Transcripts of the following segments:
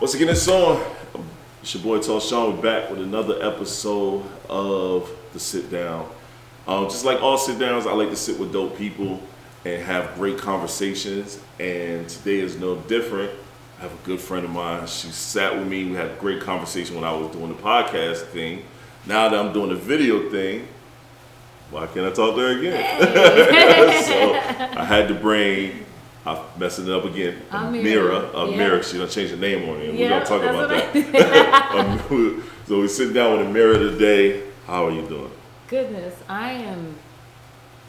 Once again, it's on. It's your boy Tall Shon. We're back with another episode of The Sit Down. Just like all sit downs, I like to sit with dope people and have great conversations. And today is no different. I have a good friend of mine. She sat with me. We had a great conversation when I was doing the podcast thing. Now that I'm doing the video thing, why can't I talk to her again? Hey. So I had to bring, I'm messing it up again, Aamirh. She done changed the name on it. We're going to talk about that. So we sit down with Aamirh today. How are you doing? Goodness, I am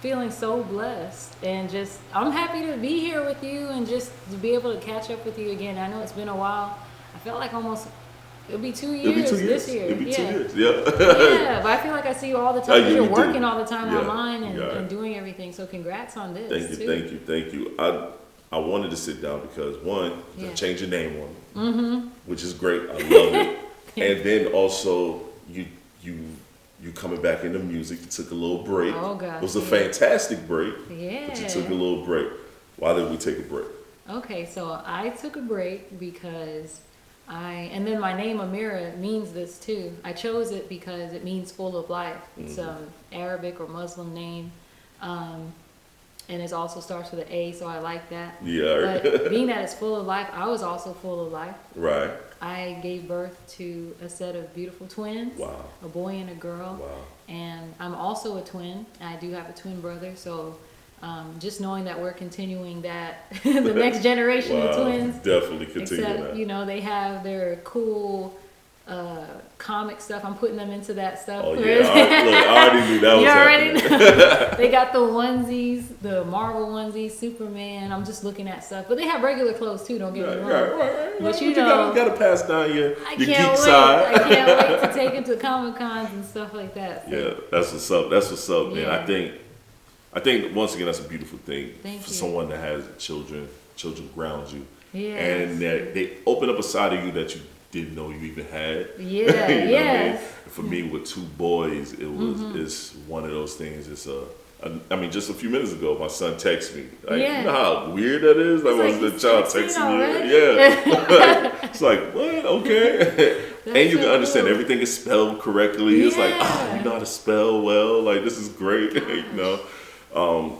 feeling so blessed and I'm happy to be here with you and just to be able to catch up with you again. I know it's been a while. I felt like it'll be 2 years this year. It'll be 2 years, yeah. Yeah, but I feel like I see you all the time. You're working all the time online and doing everything. So congrats on this. Thank you. I wanted to sit down because one, you changed your name on me, which is great. I love it. And then also you coming back into music. You took a little break. Oh gosh, it was a fantastic break. Yeah. But you took a little break. Why did we take a break? Okay, so I took a break because and then my name Aamirh means this too. I chose it because it means full of life. It's Arabic or Muslim name. And it also starts with an A, so I like that. Yeah. But being that it's full of life, I was also full of life. Right. I gave birth to a set of beautiful twins. Wow. A boy and a girl. Wow. And I'm also a twin. I do have a twin brother, so just knowing that we're continuing that, the next generation of twins. Definitely continue that. Except, they have their cool comic stuff. I'm putting them into that stuff. Oh yeah, I already knew that was happening. You already know. They got the onesies, the Marvel onesies, Superman. I'm just looking at stuff, but they have regular clothes too. Don't get me wrong. Right. But you gotta pass down your geek side. I can't wait to take them to Comic Cons and stuff like that. So. Yeah, that's what's up, man. Yeah. I think once again that's a beautiful thing for someone that has children. Children ground you, and they open up a side of you that you didn't know you even had. Yeah, yes. For me, with two boys, it was it's one of those things. It's just a few minutes ago, my son texted me. Like, you know how weird that is? Like, was the child texting you? Yeah. It's like, what? Okay. And you can understand everything is spelled correctly. It's like, you know how to spell well. Like, this is great.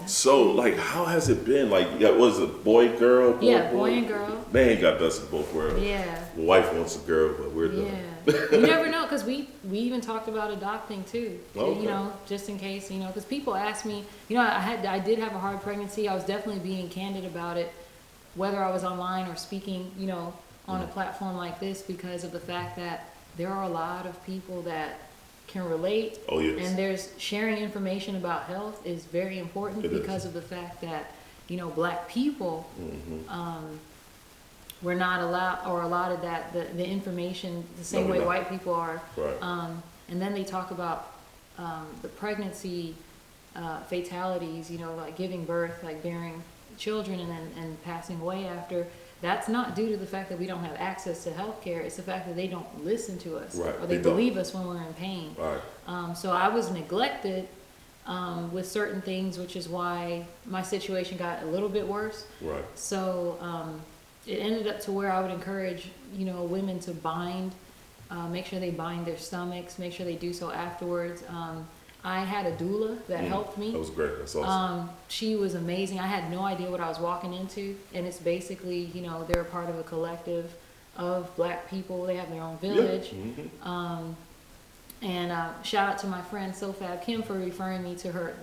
So, like, how has it been? Like, was it boy, girl? Boy and girl. Man, got best of both worlds. Yeah. My wife wants a girl, but we're done. You never know, because we even talked about adopting too. Okay. Just in case, because people ask me, I did have a hard pregnancy. I was definitely being candid about it, whether I was online or speaking, on a platform like this, because of the fact that there are a lot of people that can relate. Oh, yes. And there's sharing information about health is very important because of the fact that, Black people, we're not allotted that the information the same way white people are. Right. And then they talk about the pregnancy fatalities, like giving birth, like bearing children and passing away after. That's not due to the fact that we don't have access to health care. It's the fact that they don't listen to us, or they believe us when we're in pain. Right. So I was neglected with certain things, which is why my situation got a little bit worse. Right. So it ended up to where I would encourage, women to bind, make sure they bind their stomachs, make sure they do so afterwards. I had a doula that helped me. That was great. That's awesome. She was amazing. I had no idea what I was walking into. And it's basically, they're a part of a collective of Black people. They have their own village. Yeah. And shout out to my friend Sofab Kim for referring me to her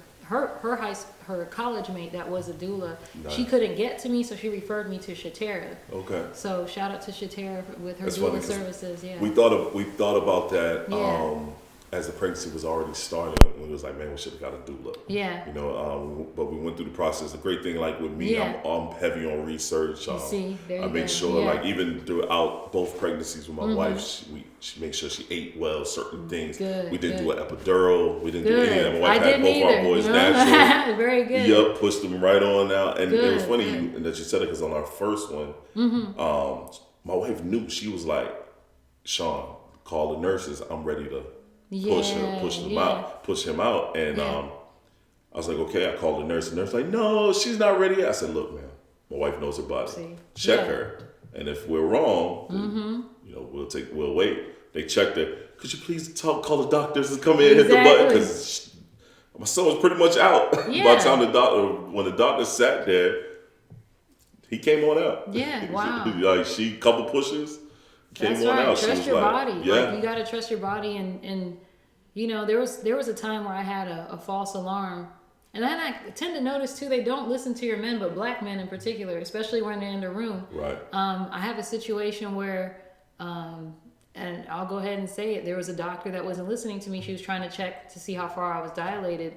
college mate that was a doula. Nice. She couldn't get to me, so she referred me to Shatera. Okay. So shout out to Shatera with her doula services. Yeah. We thought about that. Yeah. As the pregnancy was already starting, when it was like, man, we should have got a doula. Yeah. But we went through the process. The great thing, like with me, I'm heavy on research. I make sure, like even throughout both pregnancies with my wife, she makes sure she ate well, certain things. We didn't do an epidural. We didn't do any of that. My wife had both our boys natural. Very good. Yep, pushed them right on out. And it was funny that you said it because on our first one, my wife knew. She was like, Sean, call the nurses. I'm ready to push him out. And I was like, okay, I called the nurse. The nurse like, no, she's not ready yet. I said, look, man, my wife knows her body. Check her. And if we're wrong, then, we'll wait. They checked it. Could you please call the doctors and come in and hit the button? Because my son was pretty much out. Yeah. By the time when the doctor sat there, he came on out. Yeah, wow. Like couple pushes, came That's on right. out. Trust your body. Yeah. Like, you got to trust your body. And there was a time where I had a false alarm. And then I tend to notice too, they don't listen to your men, but black men in particular, especially when they're in the room. Right. I have a situation where, and I'll go ahead and say it, there was a doctor that wasn't listening to me. She was trying to check to see how far I was dilated.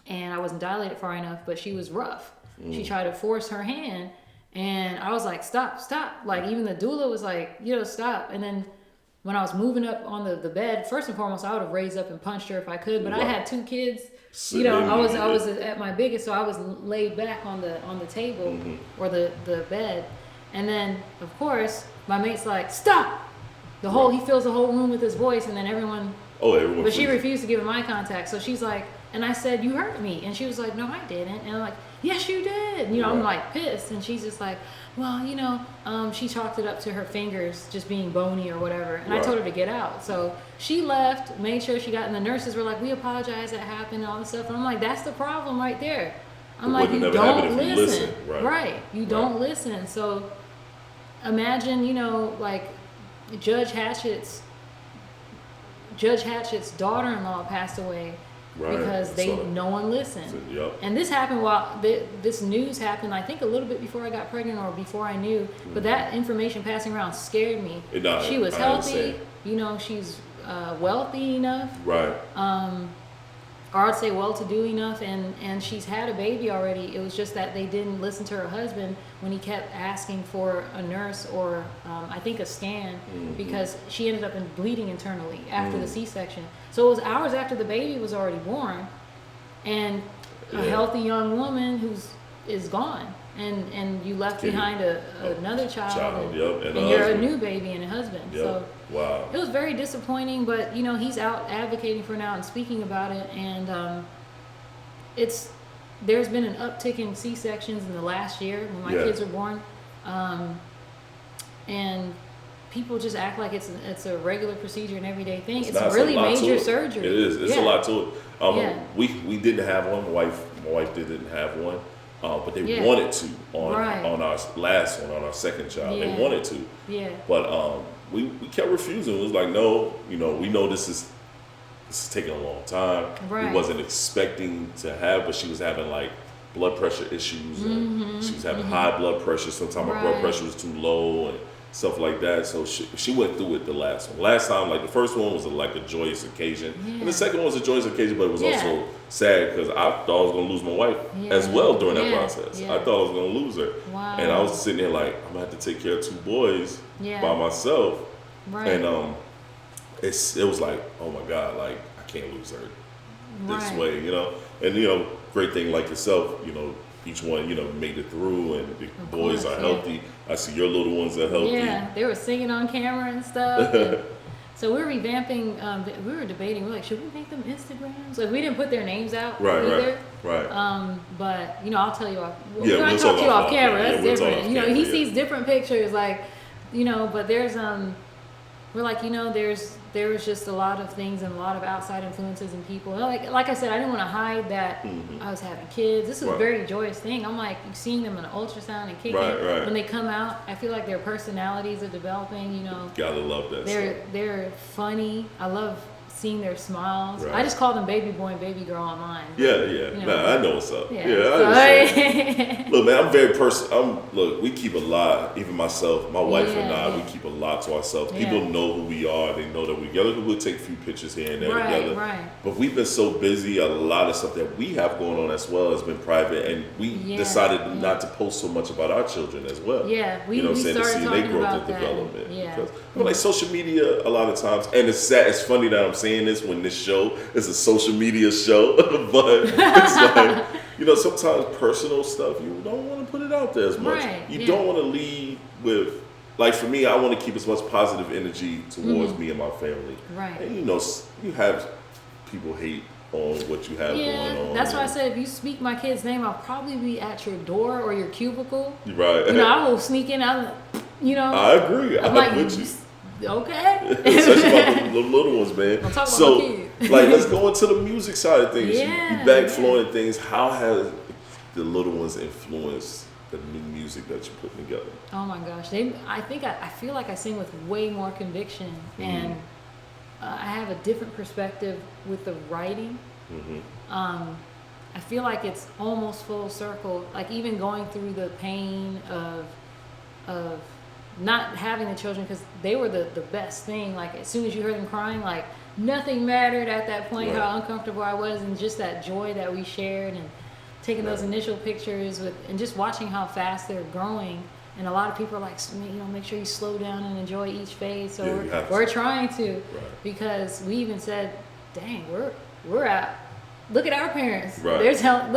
And I wasn't dilated far enough, but she was rough. She tried to force her hand. And I was like, stop. Like, even the doula was like, stop. And then when I was moving up on the bed, first and foremost, I would have raised up and punched her if I could. But I had 2 kids. I was at my biggest, so I was laid back on the table or the bed. And then, of course, my mate's like, stop! He fills the whole room with his voice, and then everyone... Oh, everyone. But she refused to give him eye contact. So she's like, and I said, you hurt me. And she was like, no, I didn't. And I'm like, yes, you did. I'm like pissed. And she's just like, well, she chalked it up to her fingers just being bony or whatever. And I told her to get out. So she left, made sure she got, and the nurses were like, we apologize, that happened, and all this stuff. And I'm like, that's the problem right there. I'm like, you don't listen. Right. You don't listen. So imagine, like Judge Hatchett's daughter-in-law passed away because no one listened. Yep. And this happened this news happened, I think, a little bit before I got pregnant or before I knew. But that information passing around scared me. She was healthy. She's wealthy enough. Right. Or I'd say well-to-do enough, and she's had a baby already. It was just that they didn't listen to her husband when he kept asking for a nurse or I think a scan because she ended up bleeding internally after the C-section. So it was hours after the baby was already born, and a healthy young woman is gone, and you left behind another child and you're a new baby and a husband. Yep. So wow. It was very disappointing, but he's out advocating for now and speaking about it, and there's been an uptick in C-sections in the last year when my kids were born, and people just act like it's a regular procedure and everyday thing. It's really major surgery. It is. It's a lot to it. We didn't have one. My wife didn't have one. But they wanted to on our last one, on our second child. They wanted to. Yeah. But we kept refusing. It was like, no, we know this is taking a long time. Right. We wasn't expecting to have, but she was having like blood pressure issues, and she was having high blood pressure. Sometimes her blood pressure was too low and stuff like that. So she went through it the last one. Last time, like the first one was like a joyous occasion, and the second one was a joyous occasion, but it was also sad because I thought I was going to lose my wife as well during that process. I thought I was going to lose her. Wow. And I was sitting there like, I'm going to have to take care of 2 boys by myself. Right. And it was like, oh my God, like I can't lose her this way, And great thing like yourself, each one, made it through, and the boys are healthy. I see your little ones are healthy. Yeah, they were singing on camera and stuff. And so we were revamping. We were debating. We're like, should we make them Instagrams? Like, we didn't put their names out either. Right. But I'll tell you off. We're gonna talk to you off camera. That's different. He sees different pictures. Like, but there's we're like, there was just a lot of things and a lot of outside influences and people. Like I said, I didn't want to hide that I was having kids. This was a very joyous thing. I'm like seeing them in an ultrasound and kicking. Right. When they come out, I feel like their personalities are developing. Gotta love that. They're funny. I love seeing their smiles. Right. I just call them baby boy and baby girl online. Yeah. I know what's up. I understand. Look, man, I'm very look, we keep a lot, even myself, my wife and I, we keep a lot to ourselves. People know who we are. They know that we're together. We'll take a few pictures here and there together. Right. But we've been so busy, a lot of stuff that we have going on as well has been private, and we decided not to post so much about our children as well. Yeah, we to started see talking their growth about and that. development. Yeah. Because like social media a lot of times, and it's sad, it's funny that I'm saying this when this show is a social media show, but it's like, sometimes personal stuff, you don't want to put it out there as much. Right. You don't want to lead with, like for me, I want to keep as much positive energy towards me and my family. Right. And you have people hate on what you have going on. That's why I said if you speak my kid's name, I'll probably be at your door or your cubicle. Right. I will sneak in. You know, I agree. I'm like, okay. Especially about the little ones, man. I'm talking So, about my kids. like, let's go into the music side of things. Yeah, you back flowing things. How has the little ones influenced the new music that you're putting together? Oh my gosh, I feel like I sing with way more conviction, and I have a different perspective with the writing. I feel like it's almost full circle. Like even going through the pain of not having the children, because they were the best thing. Like as soon as you heard them crying, like nothing mattered at that point. Right. How uncomfortable I was, and just that joy that we shared, and taking those initial pictures with, and just watching how fast they're growing. And a lot of people are like, make sure you slow down and enjoy each phase. So we're trying to, because we even said, dang, we're at. Look at our parents. Right. They're telling.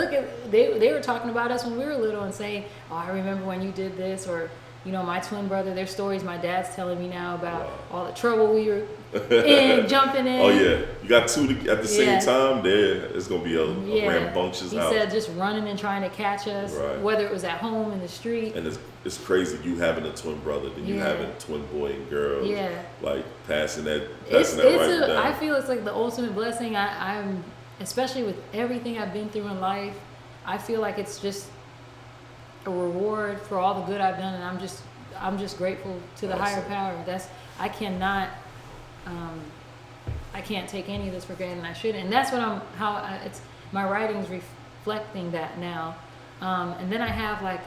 They were talking about us when we were little and saying, "Oh, I remember when you did this," or my twin brother. Their stories my dad's telling me now about all the trouble we were in, jumping in. Oh yeah, you got two at the same time. There, it's gonna be a rambunctious house. He said just running and trying to catch us, whether it was at home in the street. And it's crazy you having a twin brother, then you having a twin boy and girl. Yeah, like passing that right down. I feel it's like the ultimate blessing. I'm. Especially with everything I've been through in life, I feel like it's just a reward for all the good I've done, and I'm just grateful to the higher power. I can't take any of this for granted, and I shouldn't. And that's what my writing's reflecting that now. And then I have like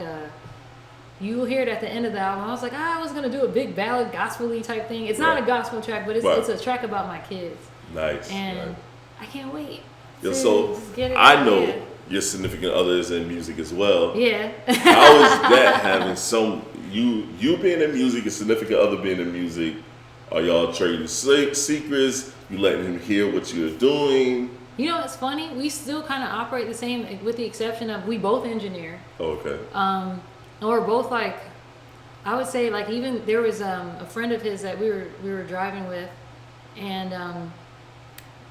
you'll hear it at the end of the album. I was like, I was gonna do a big ballad, gospel-y type thing. It's not a gospel track, but it's a track about my kids. Nice. And I can't wait. Yeah, so I know your significant other is in music as well. Yeah. How is that having you being in music, your significant other being in music? Are y'all trading secrets? You letting him hear what you're doing? It's funny. We still kind of operate the same, with the exception of we both engineer. Okay. And we're both like, I would say like even there was a friend of his that we were driving with, and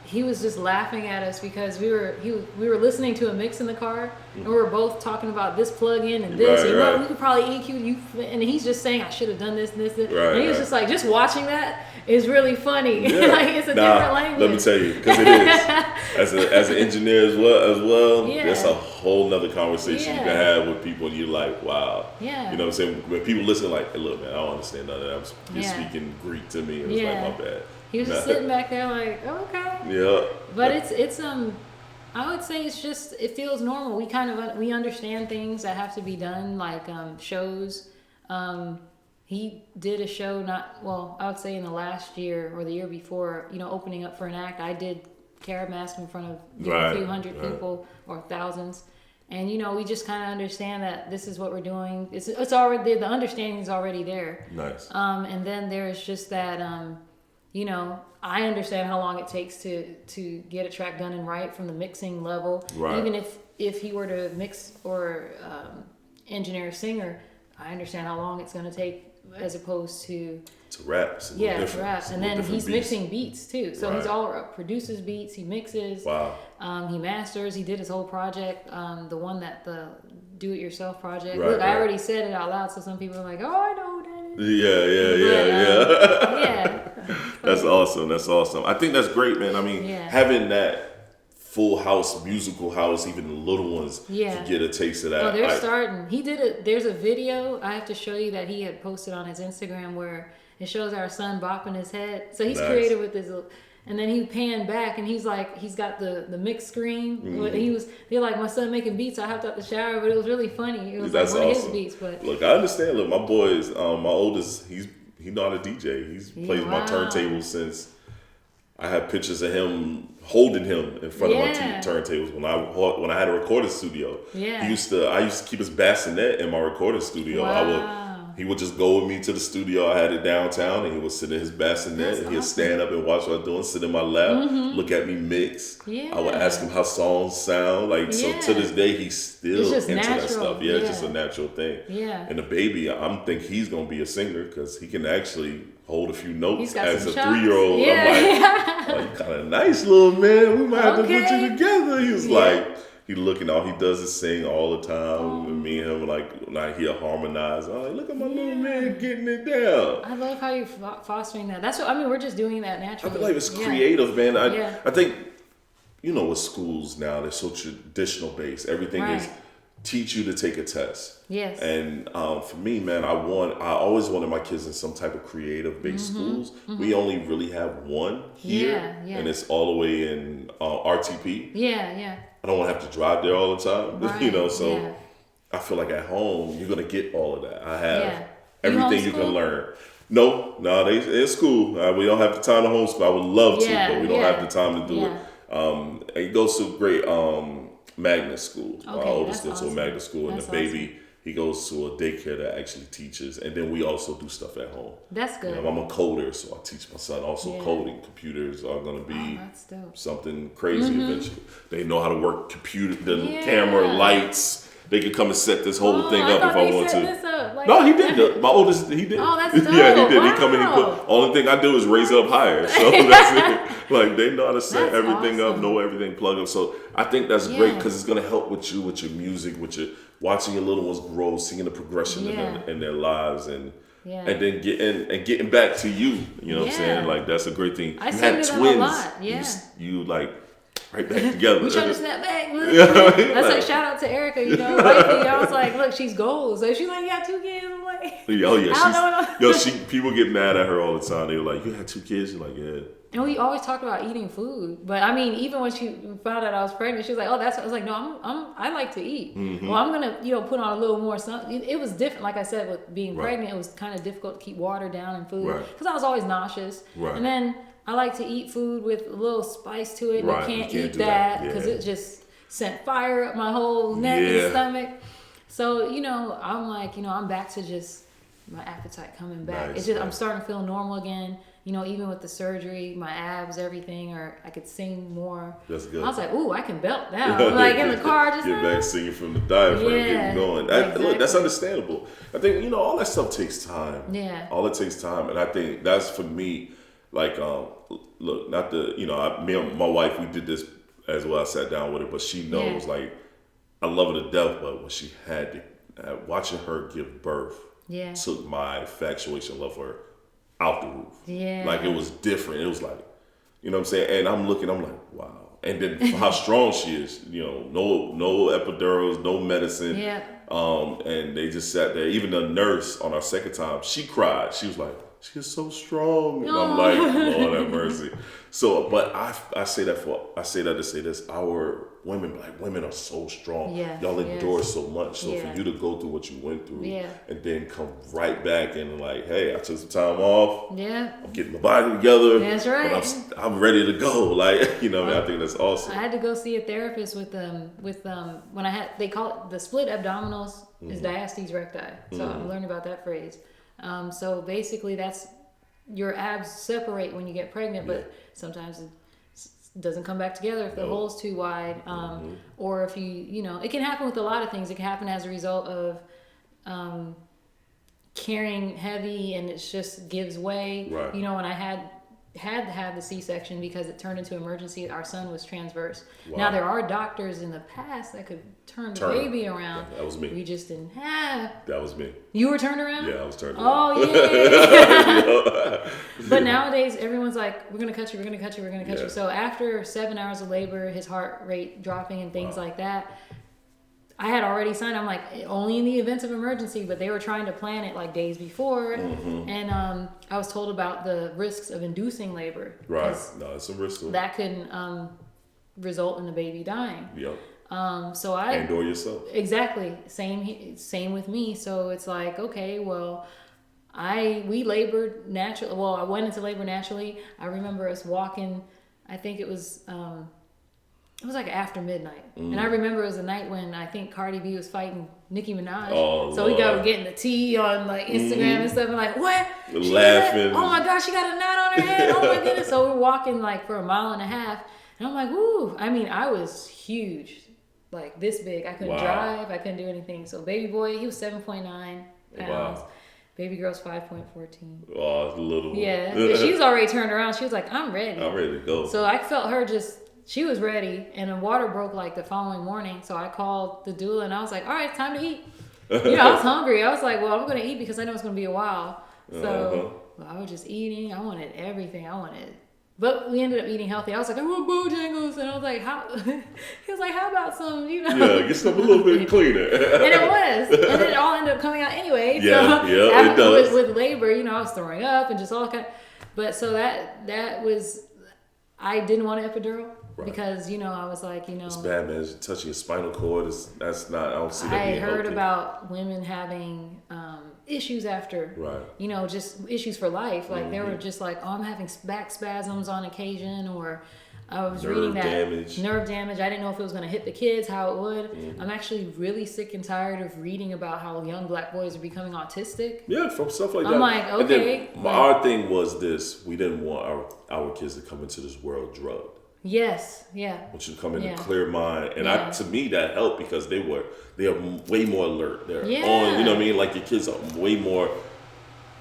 he was just laughing at us because we were listening to a mix in the car, and we were both talking about this plug-in and this. We could probably EQ you, and he's just saying I should have done this and this. And he was just like, just watching that is really funny. Yeah. Like it's a different language. Let me tell you, because it is as an engineer as well. That's a whole nother conversation you can have with people, and you're like, wow. Yeah. You know what I'm saying? When people listen, like, hey, look, man, I don't understand none of that. You're speaking Greek to me, and it's like, my bad. He was just sitting back there like, oh, okay. Yeah. But it's I would say it's just, it feels normal. We understand things that have to be done, like shows. He did a show I would say in the last year or the year before, opening up for an act. I did Carib Mask in front of a few hundred people or thousands. And, we just kind of understand that this is what we're doing. It's already, the understanding is already there. Nice. And then there's just that, I understand how long it takes to get a track done and right from the mixing level. Right. Even if he were to mix or engineer a singer, I understand how long it's going to take as opposed to rap. To rap. And then he's mixing beats too. So he's produces beats, he mixes. Wow. He masters. He did his whole project. The one the do-it-yourself project. Right, Look, I already said it out loud, so some people are like, "Oh, I know that." Yeah. That's awesome. I think that's great, man. I mean, having that full house, musical house, even the little ones to get a taste of that. Oh, they're starting. He did it. There's a video I have to show you that he had posted on his Instagram where it shows our son bopping his head. So he's creative with his. And then he panned back, and he's got the mix screen. Mm-hmm. They're like, my son making beats. I hopped out the shower, but it was really funny. It was That's like one awesome. of his beats. But look, I understand. Look, my boys, my oldest, he know how to DJ. He's plays my turntables since I have pictures of him holding him in front of my turntables when I had a recording studio. Yeah, I used to keep his bassinet in my recording studio. Wow. He would just go with me to the studio. I had it downtown, and he would sit in his bassinet, and he'd stand up and watch what I was doing, sit in my lap, look at me mix. Yeah. I would ask him how songs sound. So to this day, he's still into that stuff. Yeah, it's just a natural thing. Yeah. And the baby, I think he's going to be a singer because he can actually hold a few notes as a 3-year-old. Yeah. I'm like, oh, you kind of nice little man. We might have to put you together. He was like, he looking, all he does is sing all the time. And me and him, like, when I hear harmonize, I'm like, look at my little man getting it down. I love how you're fostering that. That's what, I mean, we're just doing that I naturally. feel like it's creative, man. Yeah. I think, you know, with schools now, they're so traditional based. Everything is teach you to take a test. Yes. And for me, man, I always wanted my kids in some type of creative based schools. We only really have one here, and it's all the way in RTP. Yeah. I don't want to have to drive there all the time, Right. you know. So I feel like at home you're gonna get all of that. I have everything you can learn. No, they in school. We don't have the time to homeschool. I would love to, but we don't have the time to do it. He goes to great magnet school. Okay, My oldest goes awesome. to a magnet school, and That's the baby, he goes to a daycare that actually teaches, and then we also do stuff at home. That's good. You know, I'm a coder, so I teach my son also coding. Computers are going to be something crazy eventually. They know how to work the camera, lights. They could come and set this whole thing up if I want to. Like, no, he did. My oldest, he did. Oh, that's dope. Yeah, he did. Wow. He come in, he put. Only thing I do is raise it up higher. So that's it. Like, they know how to set everything up, know everything, plug up. So I think that's great because it's gonna help with your music, with your watching your little ones grow, seeing the progression in their lives, and then getting back to you. You know what I'm saying? Like, that's a great thing. I you had twins. A lot. Yeah. You like. Right back together. We trying to snap back. That's like shout out to Erica, you know. Wifey, I was like, look, she's goals. So she's like, you got 2 kids. I'm like, people get mad at her all the time. They're like, you had 2 kids? You're like, yeah. And we always talk about eating food, but I mean, even when she found out I was pregnant, she was like, "Oh, that's." I was like, "No, I like to eat. Well, I'm gonna, put on a little more something." It was different, like I said, with being pregnant. It was kind of difficult to keep water down in food because I was always nauseous. And then I like to eat food with a little spice to it. And you can't eat that because it just sent fire up my whole neck and stomach. So I'm like, I'm back to just my appetite coming back. It's just I'm starting to feel normal again. Even with the surgery, my abs, everything, or I could sing more. That's good. I was like, ooh, I can belt now. I'm like in the car, just get back singing from the diaphragm, getting going. Look, that's understandable. I think all that stuff takes time. Yeah. All it takes time, and I think that's for me. Like, look, not the me and my wife, we did this as well. I sat down with her, but she knows like I love her to death. But when she had watching her give birth, took my infatuation, love for her out the roof. Yeah. Like, it was different. It was like, you know what I'm saying? And I'm like, wow. And then how strong she is, no epidurals, no medicine. Yeah. And they just sat there. Even the nurse on our second time, she cried. She was like, she is so strong. And I'm like, Lord have mercy. So, but I say that to say this. Our women are so strong. Yeah. Y'all endure so much. So for you to go through what you went through and then come right back and like, hey, I took some time off. Yeah. I'm getting my body together. That's right. But I'm ready to go. Like, I think that's awesome. I had to go see a therapist with when they call it the split abdominals is diastasis recti. So I learned about that phrase. So basically that's your abs separate when you get pregnant, but sometimes it doesn't come back together if the hole's too wide. Or if it can happen with a lot of things. It can happen as a result of carrying heavy and it just gives way. Right. When I had to have the C-section because it turned into emergency. Our son was transverse. Wow. Now, there are doctors in the past that could turn the baby around. Yeah, that was me. We just didn't have. That was me. You were turned around? Yeah, I was turned around. Oh, yeah. But nowadays, everyone's like, we're going to cut you, we're going to cut you, we're going to cut you. So after 7 hours of labor, his heart rate dropping and things like that, I had already signed. I'm like, only in the events of emergency, but they were trying to plan it like days before. And I was told about the risks of inducing labor. Right. No, it's a risk. That can result in the baby dying. Yep. So I and or yourself. Exactly. Same with me. So it's like, okay, well, we labored naturally. Well, I went into labor naturally. I remember us walking. I think it was like after midnight. And I remember it was a night when I think Cardi B was fighting Nicki Minaj. Oh, so we got getting the tea on like Instagram and stuff and like, what? Laughing. Oh my gosh, she got a knot on her head. Oh my goodness. So we're walking like for 1.5 miles. And I'm like, ooh. I mean, I was huge. Like this big. I couldn't drive. I couldn't do anything. So baby boy, he was 7.9 pounds. Wow. Baby girl's 5.14. Oh, little. Yeah. But she was already turned around. She was like, I'm ready. I'm ready to go. So I felt her just she was ready, and the water broke like the following morning. So I called the doula, and I was like, all right, it's time to eat. I was hungry. I was like, well, I'm going to eat because I know it's going to be a while. So well, I was just eating. I wanted everything. But we ended up eating healthy. I was like, I want Bojangles. And I was like, how? He was like, how about some, Yeah, get something a little bit cleaner. And it was. And then it all ended up coming out anyway. Yeah, so it does. With labor, I was throwing up and just all kind of, but so that was, I didn't want an epidural. Right. Because, I was like, It's bad, man. It's touching your spinal cord. That's not, I don't see that being heard healthy. about women having issues after, right. Just issues for life. Like they were just like, oh, I'm having back spasms on occasion, or I was reading that nerve damage. I didn't know if it was going to hit the kids, how it would. Mm-hmm. I'm actually really sick and tired of reading about how young black boys are becoming autistic. Yeah, from stuff like that. I'm like, okay. And then our thing was this: we didn't want our kids to come into this world drugged. Yes, yeah. Want you to come in a clear mind, and to me that helped because they are way more alert. They're on, you know what I mean? Like your kids are way more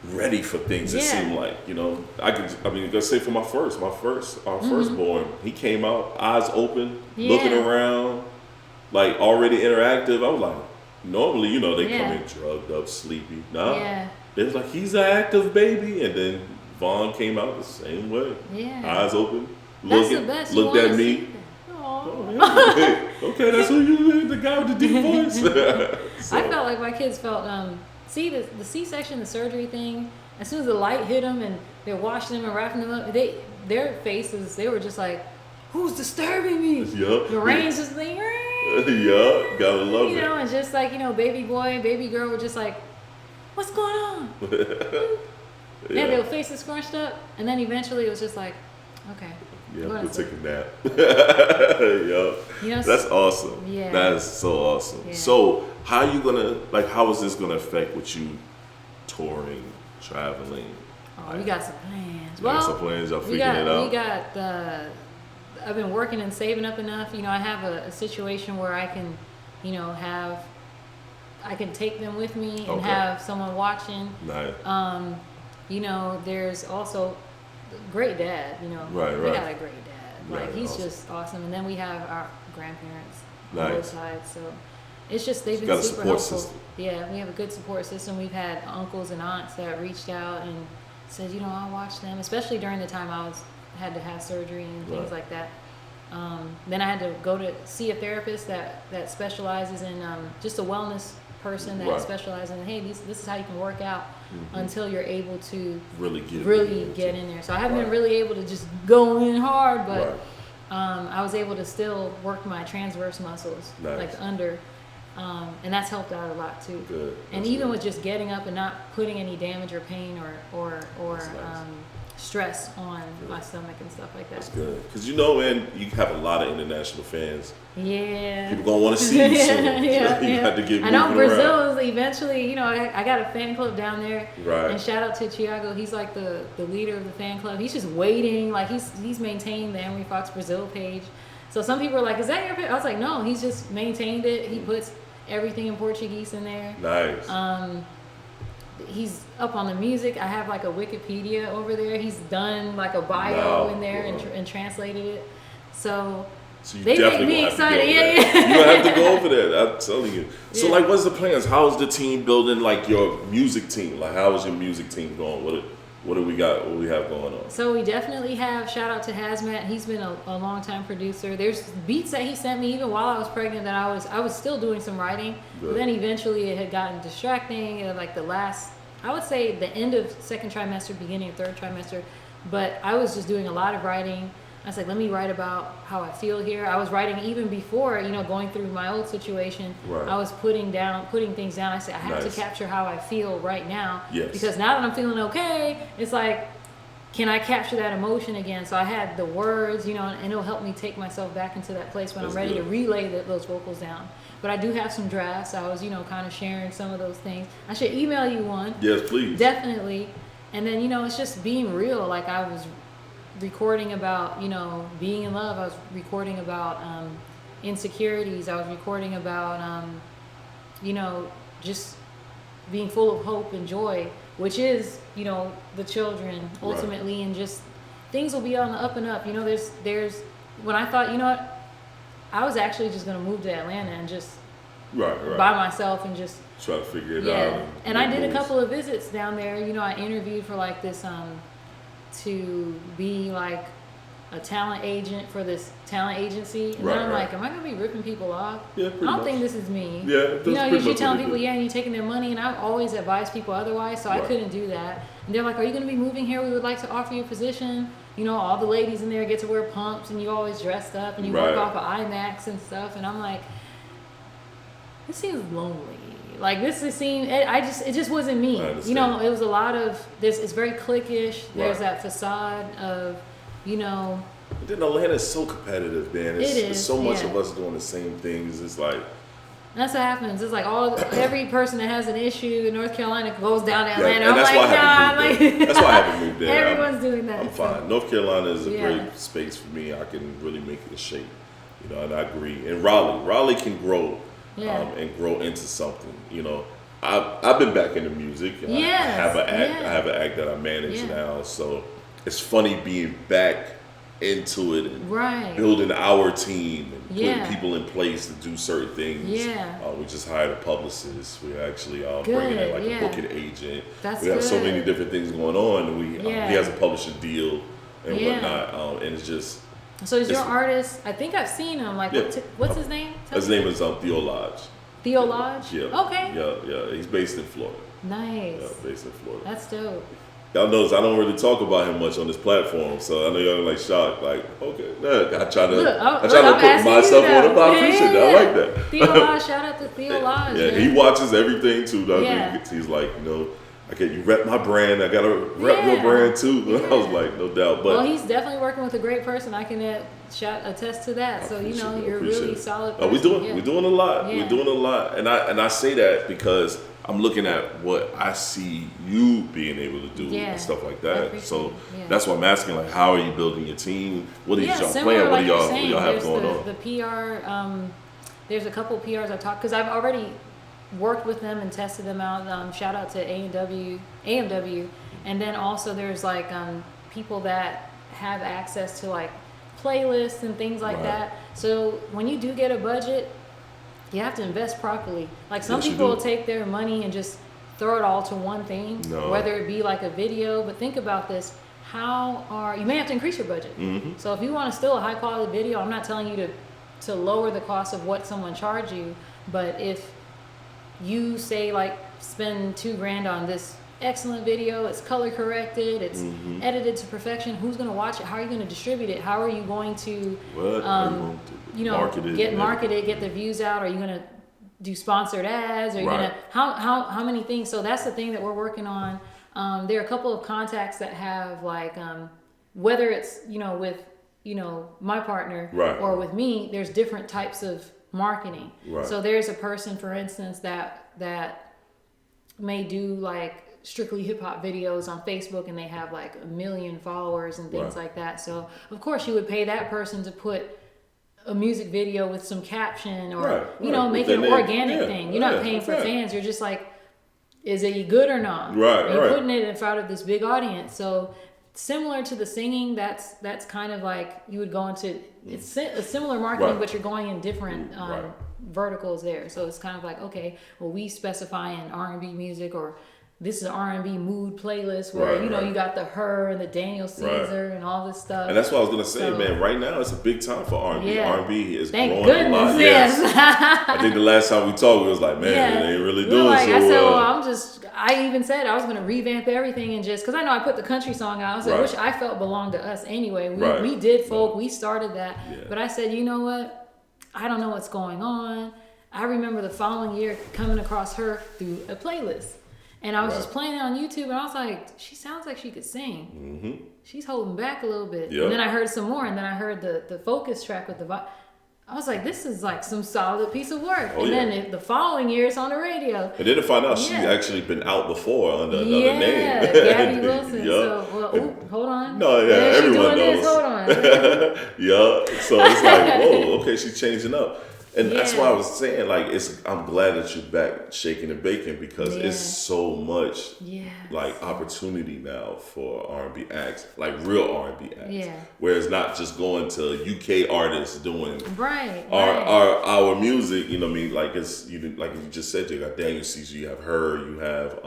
ready for things. It seemed like, let's say for our firstborn, he came out eyes open, looking around, like already interactive. I was like, normally, they come in drugged up, sleepy. They was like, he's an active baby, and then Vaughn came out the same way, eyes open. That's the best. Looked at me. Okay, that's who you, the guy with the deep voice. So. I felt like my kids felt, the C-section, the surgery thing, as soon as the light hit them and they're washing them and wrapping them up, their faces, they were just like, who's disturbing me? Yep. The rain's just like, yeah, gotta love it. And just like, baby boy, baby girl were just like, what's going on? Yeah, their faces scrunched up, and then eventually it was just like, okay. Yeah, we'll take a nap. Yeah, that's awesome. Yeah, that is so awesome. Yeah. So, how is this gonna affect with you touring, traveling? Oh, we got some plans. Some plans. Y'all figuring it out. I've been working and saving up enough. I have a situation where I can, I can take them with me and have someone watching. Nice. There's also great dad, Right. We got a great dad. Like he's just awesome. And then we have our grandparents on both sides. So it's just they've been super helpful. System. Yeah, we have a good support system. We've had uncles and aunts that reached out and said, I'll watch them, especially during the time I had to have surgery and things like that. Then I had to go to see a therapist that specializes in just a wellness person that specializes in, hey, this is how you can work out until you're able to really get in there. So I haven't been really able to just go in hard, but I was able to still work my transverse muscles, like the under, and that's helped out a lot too. Good. And even with just getting up and not putting any damage or pain or stress on my stomach and stuff like that. That's good. Because man, you have a lot of international fans. Yeah. People gonna want to see you soon. You have to get moving. I know Brazil is eventually, I got a fan club down there. Right. And shout out to Thiago. He's like the leader of the fan club. He's just waiting. Like he's maintained the Emery Fox Brazil page. So some people are like, is that your page? I was like, no, he's just maintained it. He puts everything in Portuguese in there. Nice. He's up on the music. I have like a Wikipedia over there. He's done like a bio in there and translated it. So they make me excited. You have to go over there. I'm telling you. So what's the plans? How's the team building? Like your music team? Like how is your music team going? What do we got? What do we have going on? So we definitely have. Shout out to Hazmat. He's been a long time producer. There's beats that he sent me even while I was pregnant that I was still doing some writing. Good. But then eventually it had gotten distracting. Like I would say the end of second trimester, beginning of third trimester. But I was just doing a lot of writing. I was like, let me write about how I feel here. I was writing even before, going through my old situation. Right. I was putting things down. I said, I have to capture how I feel right now. Yes. Because now that I'm feeling okay, it's like, can I capture that emotion again? So I had the words, and it'll help me take myself back into that place when I'm ready to relay those vocals down. But I do have some drafts. I was, kind of sharing some of those things. I should email you one. Yes, please. Definitely. And then, it's just being real. Like I was recording about, being in love. I was recording about insecurities. I was recording about, just being full of hope and joy, which is, the children ultimately, and just things will be on the up and up. There's when I thought, you know what, I was actually just gonna move to Atlanta and just right. by myself and just Try to figure it yeah. out. And I did a couple of visits down there. You know, I interviewed for like this to be like a talent agent for this talent agency, and then I'm like, am I gonna be ripping people off? Yeah, I don't much. think this is me. Yeah, you know, you're telling people, yeah, and you're taking their money, and I've always advised people otherwise, so I couldn't do that. And they're like, are you gonna be moving here? We would like to offer you a position. You know, all the ladies in there get to wear pumps, and you always dressed up, and you work off of IMAX and stuff. And I'm like, this seems lonely. Like this seemed, it just wasn't me. You know, it was a lot of this. It's very cliquish. There's that facade of, you know. But then Atlanta is so competitive, man. It's so much of us doing the same things. It's like that's what happens. It's like every person that has an issue in North Carolina goes down to Atlanta. And that's why that's why I haven't moved there. Everyone's doing that. I'm fine. North Carolina is a great space for me. I can really make it a shape. You know, and I agree. And Raleigh can grow. And grow into something. You know, I've been back into music. I have an act that I manage now. So it's funny being back into it and building our team and putting people in place to do certain things. We just hired a publicist. We actually bringing in like a booking agent. We have so many different things going on. And he has a publishing deal and whatnot. And it's just. So is your artist? I think I've seen him. Like, what's his name? His name is Theo Lodge. Theo Lodge? Yeah. Okay. Yeah. He's based in Florida. Nice. Yeah, based in Florida. That's dope. Y'all notice I don't really talk about him much on this platform, so I know y'all are like shocked. Like, okay, I try to put myself on it, but I appreciate that. I like that. Theo Lodge, shout out to Theo Lodge. Yeah, he watches everything too. He's like, you know. Okay, you rep my brand. I gotta rep your brand too. I was like, no doubt. But well, he's definitely working with a great person. I can attest to that. So you know, you're a really solid person. We're doing a lot. We're doing a lot, and I say that because I'm looking at what I see you being able to do and stuff like that. So that's why I'm asking, like, how are you building your team? What are y'all playing? What do y'all have going on? The PR. There's a couple of PRs I talked because I've already worked with them and tested them out. Shout out to AMW, and then also there's like people that have access to like playlists and things like that. So when you do get a budget, you have to invest properly. Like some people will take their money and just throw it all to one thing, whether it be like a video. But think about this: you may have to increase your budget. So if you want to still a high quality video, I'm not telling you to lower the cost of what someone charge you, but if you say like spend $2,000 on this excellent video, it's color corrected, it's edited to perfection, who's going to watch it? How are you going to distribute it? How are you going to market it, get the views out? Are you going to do sponsored ads? Are you going to how many things? So that's the thing that we're working on. There are a couple of contacts that have like whether it's with my partner or with me, there's different types of marketing. So there's a person, for instance, that may do like strictly hip hop videos on Facebook, and they have like 1 million followers and things like that. So of course you would pay that person to put a music video with some caption or make it an organic thing. You're not paying for fans. You're just like, is it good or not? You're putting it in front of this big audience. So similar to the singing, that's kind of like you would go into it's a similar marketing, but you're going in different verticals there. So it's kind of like, okay, well, we specify in R&B music, or this is an R&B mood playlist where you got the Her and the Daniel Caesar and all this stuff. And that's what I was gonna say, man. Right now, it's a big time for R&B. R&B is Thank growing goodness, a lot. Yes. I think the last time we talked, we was like, man, they ain't really doing like, so I said, well. I even said I was gonna revamp everything and just because I know I put the country song out. I was like, which I felt belonged to us anyway. We did folk. We started that, but I said, you know what? I don't know what's going on. I remember the following year coming across her through a playlist. And I was just playing it on YouTube, and I was like, she sounds like she could sing. She's holding back a little bit. And then I heard some more, and then I heard the focus track with the I was like, this is like some solid piece of work. Then the following year, it's on the radio. And then to find out she's actually been out before under another name. Gabby Wilson. So, hold on. No, everyone knows. Hold on. So it's like, whoa, okay, she's changing up. And that's why I was saying, like, I'm glad that you're back shaking and baking because it's so much like opportunity now for R&B acts, like real R&B acts. Yeah. Where it's not just going to UK artists doing our music, you know what I mean? Like like you just said, you got Daniel Caesar, you have her, you have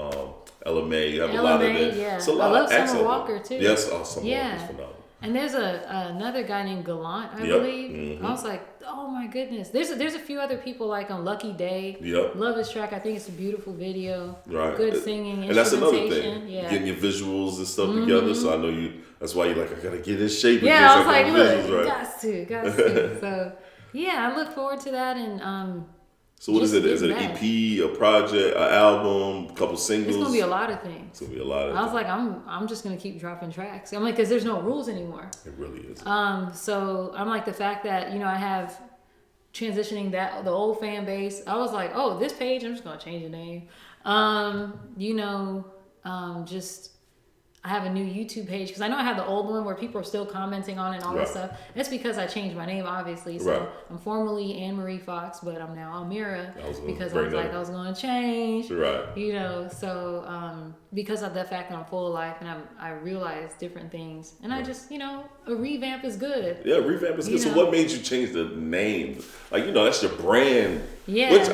Ella Mai, you have a lot of them. Yeah. So I love Summer Walker too. Yes, Summer Walker's phenomenal. And there's another guy named Gallant, I believe. Mm-hmm. I was like, oh my goodness. There's a few other people like on Lucky Day. Yep. Love his track. I think it's a beautiful video. Right. Good singing, and that's another thing. Yeah. Getting your visuals and stuff together. So I know that's why you're like, I gotta get in shape. Yeah, I was like, look, got to. So yeah, I look forward to that. And so what is it? Is it an EP, a project, an album, a couple singles? It's gonna be a lot of things. It's gonna be a lot of I was like, I'm just gonna keep dropping tracks. I'm like, because there's no rules anymore. It really is. So I'm like the fact that I have transitioning the old fan base. I was like, oh, this page, I'm just gonna change the name. Just. I have a new YouTube page because I know I have the old one where people are still commenting on it and all that stuff. It's because I changed my name, obviously. So I'm formerly Aamirh Fox, but I'm now Aamirh because I was like, I was going to change. Right. So because of the fact that I'm full of life and I realize different things. And I just, a revamp is good. Yeah, revamp is good. So what made you change the name? Like, that's your brand. Yeah. Which,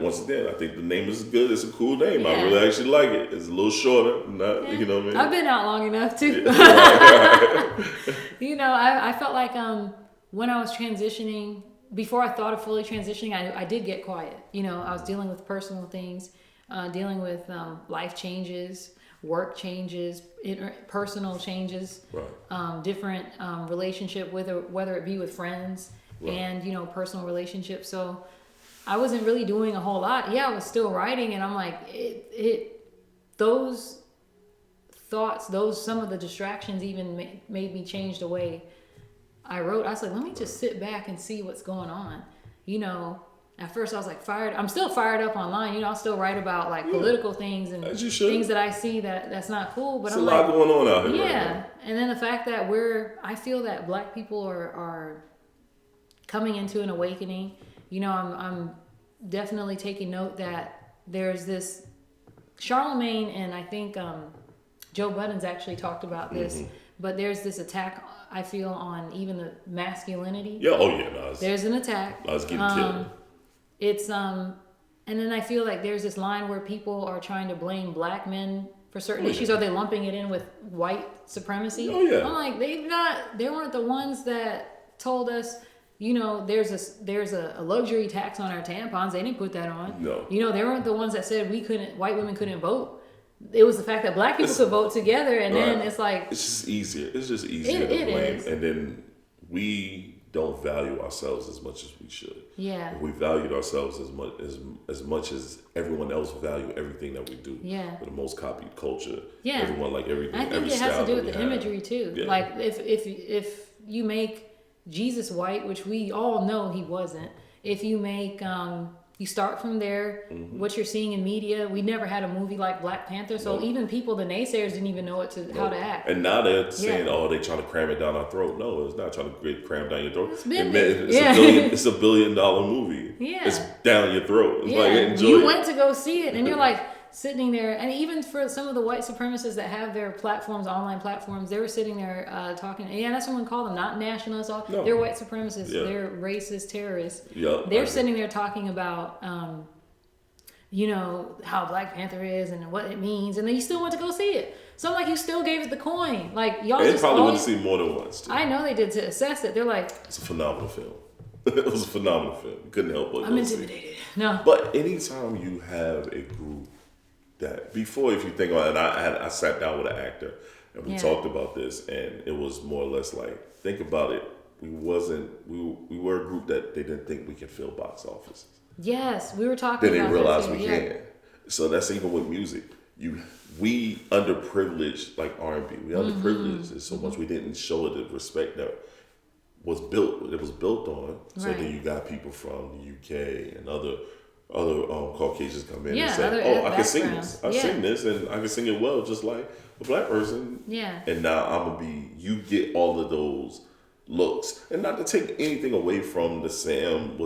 once again, I think the name is good. It's a cool name. Yeah. I really actually like it. It's a little shorter. You know what I mean? I've been out long enough, too. I felt like when I was transitioning, before I thought of fully transitioning, I did get quiet. I was dealing with personal things, dealing with life changes, work changes, personal changes, different relationship, whether it be with friends and, personal relationships. So I wasn't really doing a whole lot. Yeah, I was still writing, and I'm like, those thoughts, some of the distractions even made me change the way I wrote. I was like, let me just sit back and see what's going on. At first I was like fired. I'm still fired up online. I'll still write about like political things and things that I see that's not cool. But there's a lot going on out here. Yeah. Right now. And then the fact that I feel that Black people are coming into an awakening. I'm definitely taking note that there's this Charlemagne, and I think Joe Budden's actually talked about this, but there's this attack, I feel, on even the masculinity. Yeah, oh yeah. No, there's an attack. I was getting killed. It's and then I feel like there's this line where people are trying to blame Black men for certain issues. Are they lumping it in with white supremacy? Oh yeah. I'm like, they weren't the ones that told us, there's a luxury tax on our tampons. They didn't put that on. No. They weren't the ones that said white women couldn't vote. It was the fact that Black people could vote together, and then it's like it's just easier. It's just easier to blame, and then we don't value ourselves as much as we should. Yeah. If we valued ourselves as much as everyone else value everything that we do. Yeah. For the most copied culture. Yeah. Everyone like everything. I think it has to do with the imagery too. Yeah. Like if you make Jesus white, which we all know he wasn't. If you make you start from there, what you're seeing in media. We never had a movie like Black Panther, so even people, the naysayers, didn't even know how to act. And now they're saying, "Oh, they're trying to cram it down our throat." No, it's not trying to cram down your throat. It's $1 billion movie. Yeah, it's down your throat. It's like enjoy. You went to go see it, and you're like sitting there. And even for some of the white supremacists that have their platforms, online platforms, they were sitting there talking. Yeah, that's what we call them, not nationalists. No. They're white supremacists. Yeah. They're racist terrorists. Yeah, they're sitting there talking about, how Black Panther is and what it means, and then you still went to go see it. So I'm like, you still gave it the coin. Like y'all they just probably went to see more than once. Too. I know they did to assess it. They're like, it's a phenomenal film. It was a phenomenal film. Couldn't help but I'm intimidated. No, but anytime you have a group that before, if you think about it, I sat down with an actor and we talked about this, and it was more or less like, think about it. We were a group that they didn't think we could fill box offices. Yes, we were talking. Then about they realized that too. we can. So that's even with music. We underprivileged, like R&B. We underprivileged so much we didn't show it the respect that was built. It was built on. So then you got people from the UK and other Caucasians come in and say, "Oh, I can sing this. I sing this, and I can sing it well, just like a Black person." Yeah. And now you get all of those looks, and not to take anything away from the Sam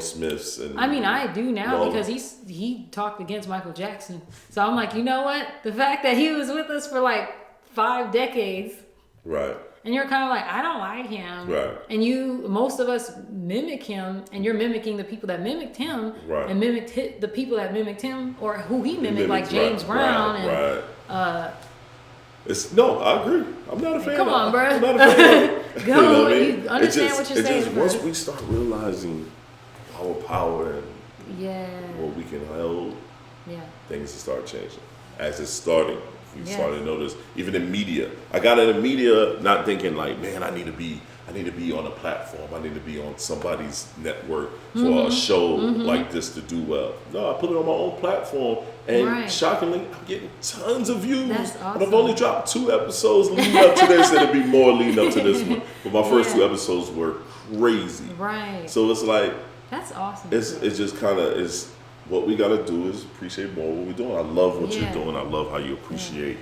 Smiths and I mean, I do now Long. because he talked against Michael Jackson. So I'm like, you know what? The fact that he was with us for like 5 decades, right, and you're kind of like, I don't like him, right, and most of us mimic him, and you're mimicking the people that mimicked him, right, and mimicked the people that mimicked him, or who he mimicked, like right, James Brown, right, and no, I agree. I'm not a fan. come on, bro. I'm not a fan. Go, You know what I mean? you understand what you're saying. Just once we start realizing our power and what we can hold, things will start changing. As it's starting, you start to notice, even in media. I got into media not thinking like, man, I need to be on a platform. I need to be on somebody's network for a show like this to do well. No, I put it on my own platform, and shockingly, I'm getting tons of views. That's awesome. And I've only dropped 2 episodes leading up to this, and it'll be more leading up to this one. But my first 2 episodes were crazy. Right. So it's like, that's awesome. It's just kind of is what we got to do is appreciate more what we're doing. I love what you're doing. I love how you appreciate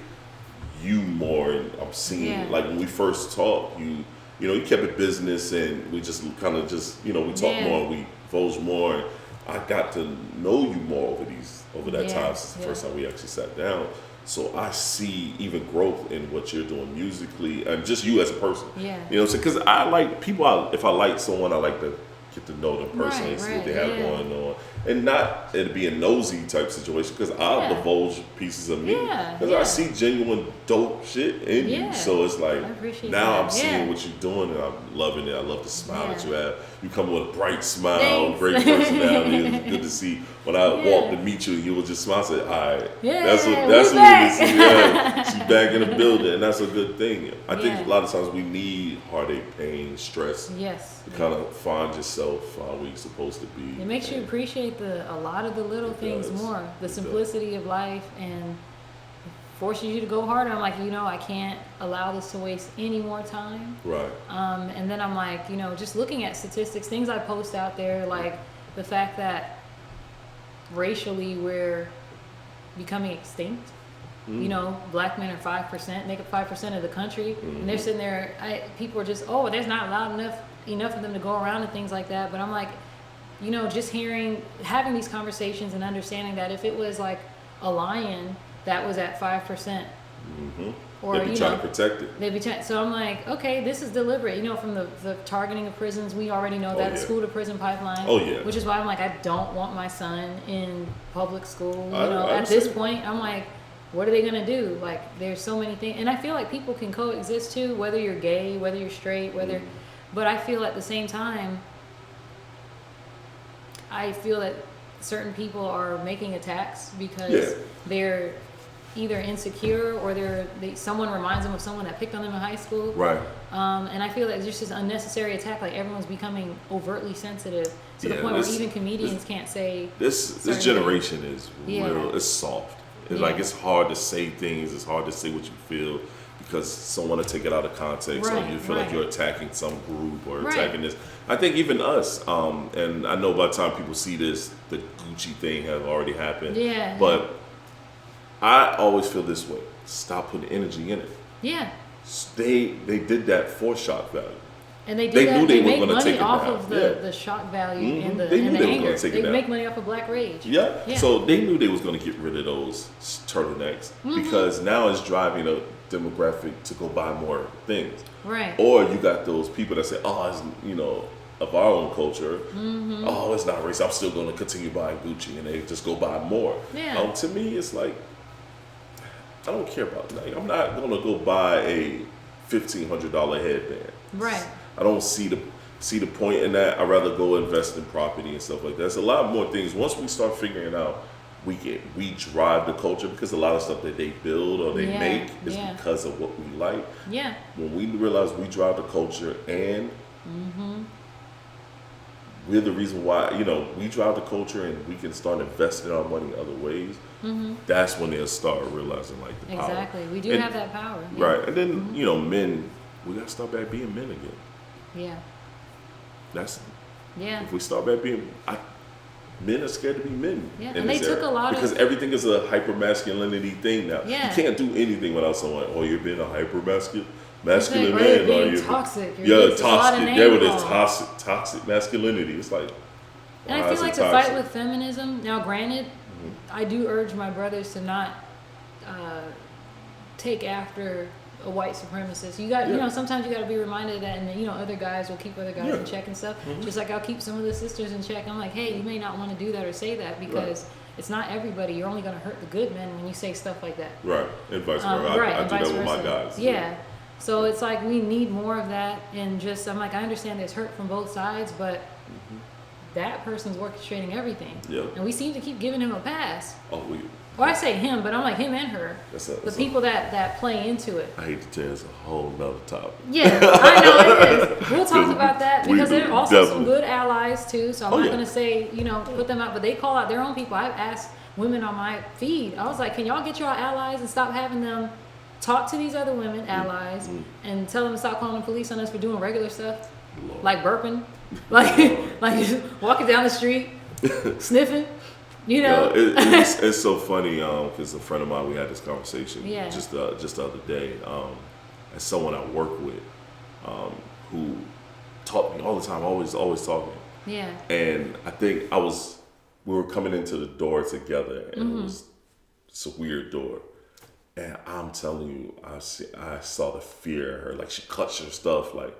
you more, and I'm seeing like when we first talked, you kept it business, and we just kind of we talk more, we divulge more. And I got to know you more over that time since the first time we actually sat down. So I see even growth in what you're doing musically, and just you as a person. Yeah. You know what I'm saying? Because I like people. If I like someone, I like to get to know them personally, and see what they have going on, and not it be a nosy type situation, because I'll divulge pieces of me, because I see genuine dope shit in you. So it's like now I'm seeing what you're doing, and I'm loving it. I love the smile that you have. You come with a bright smile, great personality. It's good to see. When I walked to meet you, you would just smile and say, all right, that's what we see. Yeah, she's back in the building, and that's a good thing. I think a lot of times we need heartache, pain, stress to kind of find yourself where you're supposed to be. It makes you appreciate a lot of the little things more, the simplicity of life, and forces you to go harder. I'm like, I can't allow this to waste any more time. Right. And then I'm like, just looking at statistics, things I post out there, like the fact that racially we're becoming extinct. Black men are 5%, make up 5% of the country, and they're sitting there. People are just, there's not enough of them to go around and things like that. But I'm like, just having these conversations and understanding that if it was like a lion that was at 5%, or they'd be trying to protect it. They'd be so I'm like, okay, this is deliberate. From the targeting of prisons, we already know that school to prison pipeline. Which is why I'm like, I don't want my son in public school. At this point, I'm like, what are they gonna do? Like, there's so many things, and I feel like people can coexist too, whether you're gay, whether you're straight, but I feel at the same time, I feel that certain people are making attacks because they're either insecure or someone reminds them of someone that picked on them in high school. Right. And I feel that it's just this unnecessary attack. Like, everyone's becoming overtly sensitive to the point where even comedians can't say. This generation is real. It's soft. It's like, it's hard to say things. It's hard to say what you feel, because someone will take it out of context, or you feel like you're attacking some group or attacking this. I think even us, and I know by the time people see this, the Gucci thing has already happened. Yeah. But I always feel this way. Stop putting energy in it. Yeah. They did that for shock value. And they knew they make were going to take it off down. of the shock value and the they knew they anger. Were take it they down. make money off of black rage. Yeah. So they knew they was going to get rid of those turtlenecks, because now it's driving a demographic to go buy more things. Right. Or you got those people that say, it's, of our own culture, it's not racist, I'm still going to continue buying Gucci, and they just go buy more. Yeah. To me, it's like, I don't care about it. Like, I'm not going to go buy a $1,500 headband. Right. I don't see the point in that. I'd rather go invest in property and stuff like that. There's a lot more things. Once we start figuring out, we drive the culture, because a lot of stuff that they build or they make is because of what we like. Yeah. When we realize we drive the culture, and we're the reason why, we drive the culture, and we can start investing our money in other ways, that's when they'll start realizing, like, the power. Exactly. We do have that power. Yeah. Right. And then, men, we got to start back being men again. Yeah. If we start back being, men are scared to be men. Yeah, and they took a lot because everything is a hyper masculinity thing now. Yeah. You can't do anything without someone. You're being a hyper masculine. masculine Or men being are you? toxic. Toxic. There it is. Calls. Toxic masculinity. It's like, And I feel like the fight with feminism. Now, granted, I do urge my brothers to not take after a white supremacist. You know, sometimes you got to be reminded of that, and you know, other guys will keep other guys in check and stuff. Just like I'll keep some of the sisters in check. I'm like, hey, you may not want to do that or say that because it's not everybody. You're only going to hurt the good men when you say stuff like that. Right, and vice versa. I do that with my guys. Yeah. So it's like we need more of that, and just I'm like, I understand there's hurt from both sides, but that person's orchestrating everything. Yeah. And we seem to keep giving him a pass. Well, I say him, but I'm like him and her. The people that play into it. I hate to tell you, it's a whole nother topic. Yeah, I know it is. We'll talk about that because there are also some good allies too. So I'm not going to say, you know, put them out, but they call out their own people. I've asked women on my feed. I was like, can y'all get your allies and stop having them talk to these other women, allies, and tell them to stop calling the police on us for doing regular stuff, like burping, like just walking down the street, sniffing. You know, it's so funny because a friend of mine, we had this conversation just the other day. As someone I work with, who taught me all the time, always talking. Yeah. And I think we were coming into the door together, and it was a weird door. And I'm telling you, I saw the fear in her. Like she clutched her stuff. Like,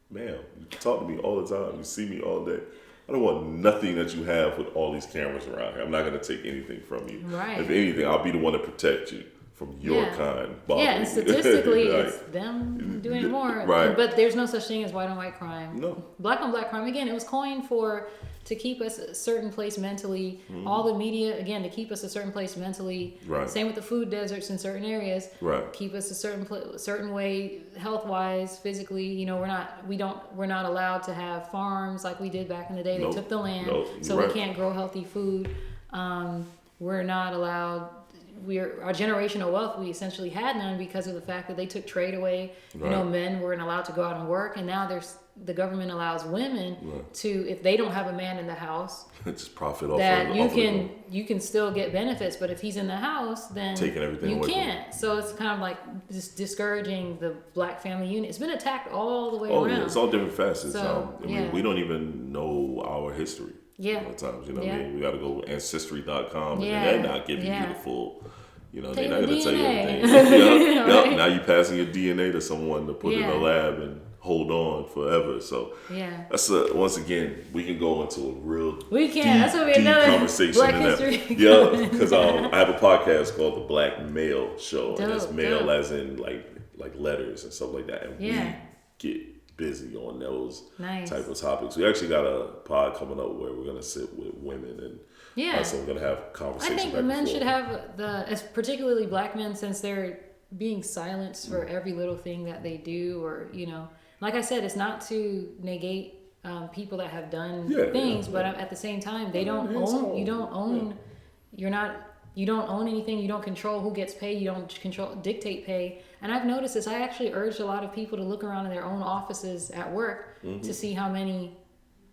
ma'am, you talk to me all the time. You see me all day. I don't want nothing that you have with all these cameras around here. I'm not going to take anything from you. Right. If anything, I'll be the one to protect you from your kind. Yeah, and statistically, it's them doing it more. Right. But there's no such thing as white on white crime. No. Black on black crime, again, it was coined to keep us a certain place mentally. All the media, again, to keep us a certain place mentally. Right. Same with the food deserts in certain areas. Right. Keep us a certain way, health wise, physically. You know, we're not allowed to have farms like we did back in the day. They took the land, so we can't grow healthy food. We're not allowed. Our generational wealth, we essentially had none because of the fact that they took trade away. Right. You know, men weren't allowed to go out and work, and now the government allows women to, if they don't have a man in the house, just profit off that you can still get benefits, but if he's in the house, then taking everything you away can't. So it's kind of like just discouraging the black family unit. It's been attacked all the way around. Yeah, it's all different facets. So, I mean, we don't even know our history. Yeah. A lot of times, you know what I mean? We got to go ancestry.com, and they're not giving you the full. You know, they're not going to tell you everything. Right? Now you're passing your DNA to someone to put in a lab and hold on forever. So that's once again, we can go into a real deep conversation Black in history. that. Yeah, because I have a podcast called The Black Male Show, and it's male as in like letters and stuff like that, and we get busy on those type of topics. We actually got a pod coming up where we're going to sit with women and so we're going to have conversations. I think men should have particularly black men, since they're being silenced for every little thing that they do, or, you know, like I said, it's not to negate people that have done things, but at the same time, they don't own, you don't own, you don't own anything, you don't control who gets paid, you don't dictate pay. And I've noticed this, I actually urged a lot of people to look around in their own offices at work to see how many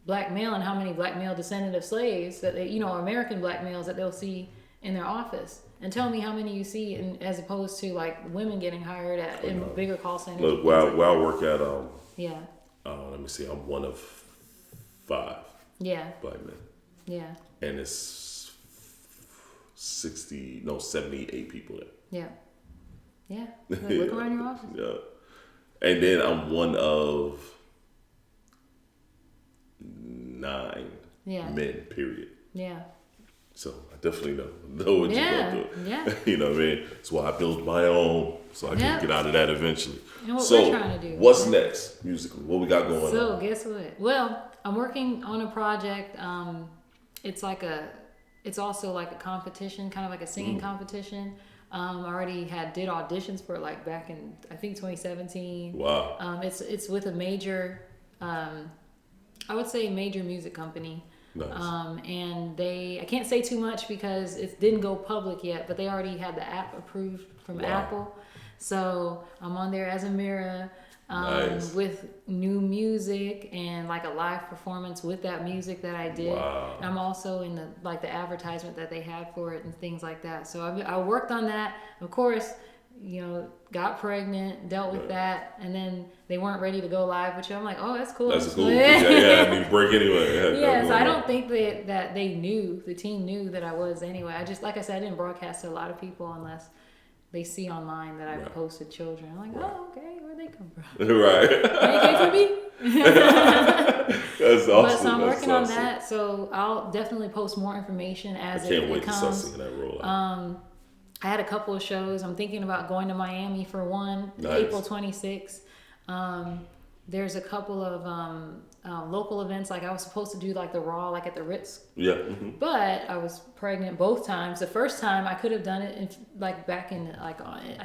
black male and how many black male descendant of slaves that they, you know, American black males that they'll see in their office, and tell me how many you see, as opposed to like women getting hired in bigger call centers. Look, where I work at, let me see, I'm one of 5 black men. Yeah. And it's 78 people there. Yeah. Yeah. Like, look around your office. Yeah. And then I'm one of 9 men, period. Yeah. So I definitely know what you're going through. Yeah. You know what I mean? That's why I built my own, so I can get out of that eventually. And what we're trying to do. What's next musically? What we got going on? So guess what? Well, I'm working on a project. It's also like a competition, kind of like a singing competition. I already did auditions for it like back in, I think, 2017. Wow. It's with a major, I would say major music company. Nice. And I can't say too much because it didn't go public yet, but they already had the app approved from Apple. So I'm on there as Aamirh, with new music and like a live performance with that music that I did. Wow. I'm also in the advertisement that they had for it and things like that. So I worked on that. Of course, got pregnant, dealt with that, and then they weren't ready to go live with you. I'm like, oh, that's cool. That's cool. Yeah, I need a break anyway. Yeah, so I don't think that they knew, the team knew that I was anyway. I just, like I said, I didn't broadcast to a lot of people unless they see online that I posted children. I'm like, oh, okay, where'd they come from? Right. They came from me. That's awesome. But so I'm working on that, so I'll definitely post more information as it comes. I can't wait to start seeing that roll out. I had a couple of shows. I'm thinking about going to Miami for one, April 26th. There's a couple of local events. Like I was supposed to do like the Raw, like at the Ritz. Yeah. Mm-hmm. But I was pregnant both times. The first time I could have done it back in I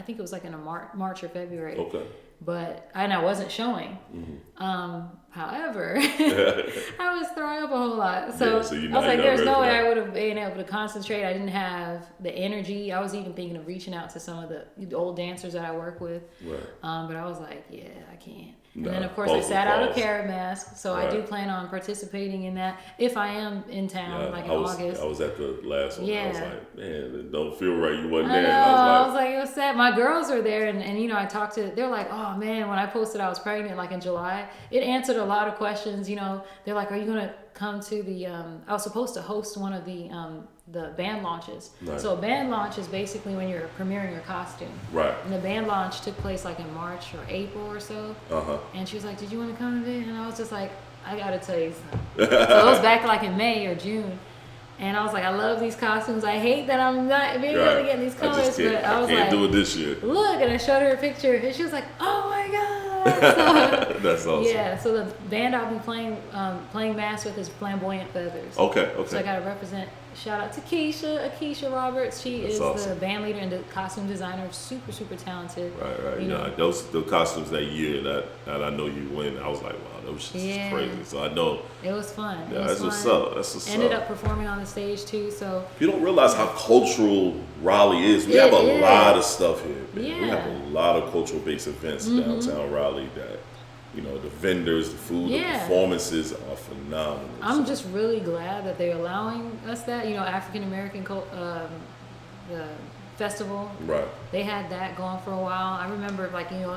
think it was like in a March or February. Okay. And I wasn't showing. Mm-hmm. However, I was throwing up a whole lot. So, I was like, there's no way I would have been able to concentrate. I didn't have the energy. I was even thinking of reaching out to some of the old dancers that I work with. Right. But I was like, yeah, I can't. And then, of course, I sat out a carrot mask. So I do plan on participating in that if I am in town, in August. I was at the last one. Yeah. I was like, man, it don't feel right. You wasn't there. I was like, it was sad. My girls were there, and I talked to, they're like, oh man, when I posted I was pregnant, like in July, it answered a lot of questions. They're like, are you going to come to the, I was supposed to host one of the band launches. Nice. So a band launch is basically when you're premiering your costume. Right. And the band launch took place like in March or April or so. Uh-huh. And she was like, did you want to come to it? And I was just like, I got to tell you something. So it was back like in May or June. And I was like, I love these costumes. I hate that I'm not being able to get these colors. But I was can't do it this year. Look, and I showed her a picture. And she was like, oh my God. So, that's awesome. Yeah, so the band I'll be playing mass with is Flamboyant Feathers. Okay. So I got to represent. Shout out to Akeisha Roberts. She is awesome. The band leader and the costume designer. Super, super talented. Right. The costumes that year that I know you win. I was like, wow, that was just crazy. So I know it was fun. Yeah, that's what's up. Ended up performing on the stage too. So you don't realize how cultural Raleigh is. We have a lot of stuff here. Man. Yeah. We have a lot of cultural based events downtown Raleigh that. The vendors, the food, the performances are phenomenal. I'm just really glad that they're allowing us that. African American the festival. Right. They had that going for a while. I remember,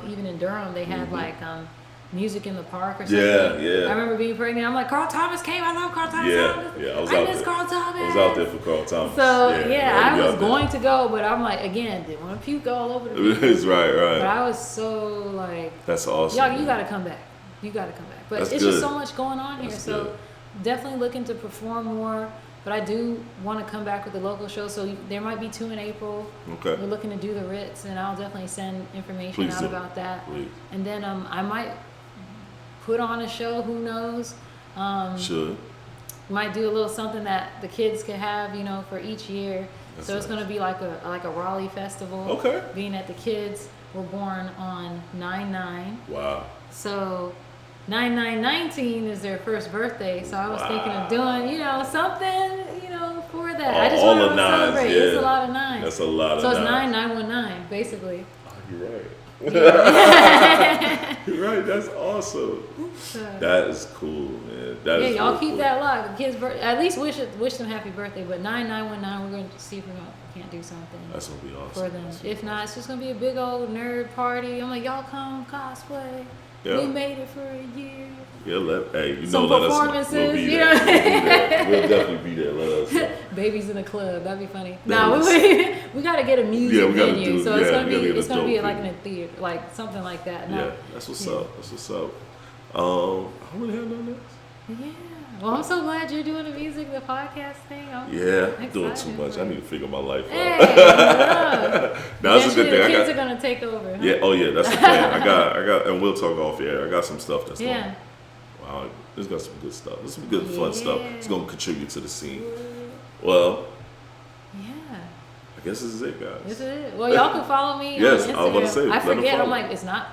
even in Durham, they had music in the park or something. Yeah. I remember being pregnant. I'm like, Carl Thomas came. I love Carl Thomas. I miss Carl Thomas. I was out there for Carl Thomas. So I was going to go, but I'm like, again, didn't want to puke all over the place. Right. But I was so like, that's awesome. Y'all, you got to come back. But that's it's good. just so much going on here. So definitely looking to perform more. But I do want to come back with the local show. So there might be 2 in April. Okay. We're looking to do the Ritz, and I'll definitely send information out about that. Please. And then I might put on a show. Who knows? Sure. Might do a little something that the kids could have, for each year. That's so it's going to be like a Raleigh festival. Okay. Being that the kids were born on 9/9. Wow. So 9/9/19 is their first birthday. So I was thinking of doing, something, for that. I just want to celebrate. Yeah. It's a lot of nines. That's a lot of nines. So it's 9919, basically. Oh, you're right. Yeah. You're right. That's awesome. That is cool, man. That is y'all really keep cool. that alive. The kids, at least wish them happy birthday. But 9919, we're going to see if we can't do something. That's gonna be awesome. For them. If not, it's just gonna be a big old nerd party. I'm like, y'all come cosplay. Yeah. We made it for a year. Yeah, let us know. We'll be there. We'll definitely be there. Let us know. Babies in the club. That'd be funny. We gotta get a music venue. So it's gonna be like in a theater, like something like that. That's what's up. That's what's up. I really have nothing else. Yeah. Well, I'm so glad you're doing the music, the podcast thing. I'm doing too much. I need to figure my life out. That's a good thing. The kids are gonna take over. Huh? Yeah. Oh yeah, that's the plan. I got, and we'll talk off air. I got some stuff that's going. Wow, it's got some good stuff. There's some good fun stuff. It's gonna contribute to the scene. Well. I guess this is it, guys. This is it. Well, y'all can follow me. Yes, on Instagram. I was about to say. I forget. I'm like, it's not.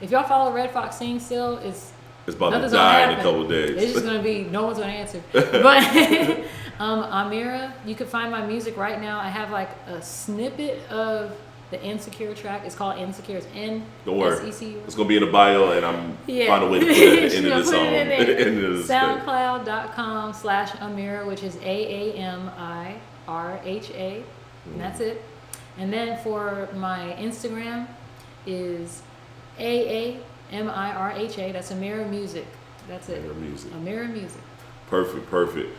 If y'all follow Red Fox Sing still, it's about to die in a couple days. It's just gonna be no one's gonna answer. But Aamirh, you can find my music right now. I have like a snippet of the Insecure track. It's called Insecure. It's N. Don't worry. S-E-C-U. It's gonna be in the bio, and I'm find a way to put it at the end of the song. SoundCloud.com/Aamirh, which is AAMIRHA, and that's it. And then for my Instagram is AAMIRHA. That's Aamirh Music. That's it. Aamirh Music. Aamirh Music. Perfect.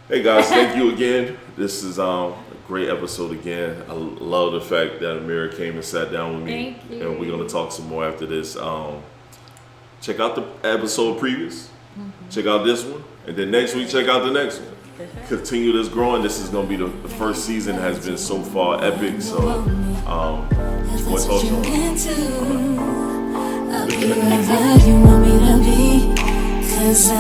Hey guys, thank you again. This is a great episode again. I love the fact that Aamirh came and sat down with me. Thank you. And we're gonna talk some more after this. Check out the episode previous. Check out this one, and then next week check out the next one. Continue this growing. This is gonna be the first season has been so far epic. So, it's your boy Tall Shon. I'll be wherever you want me to be, 'cause I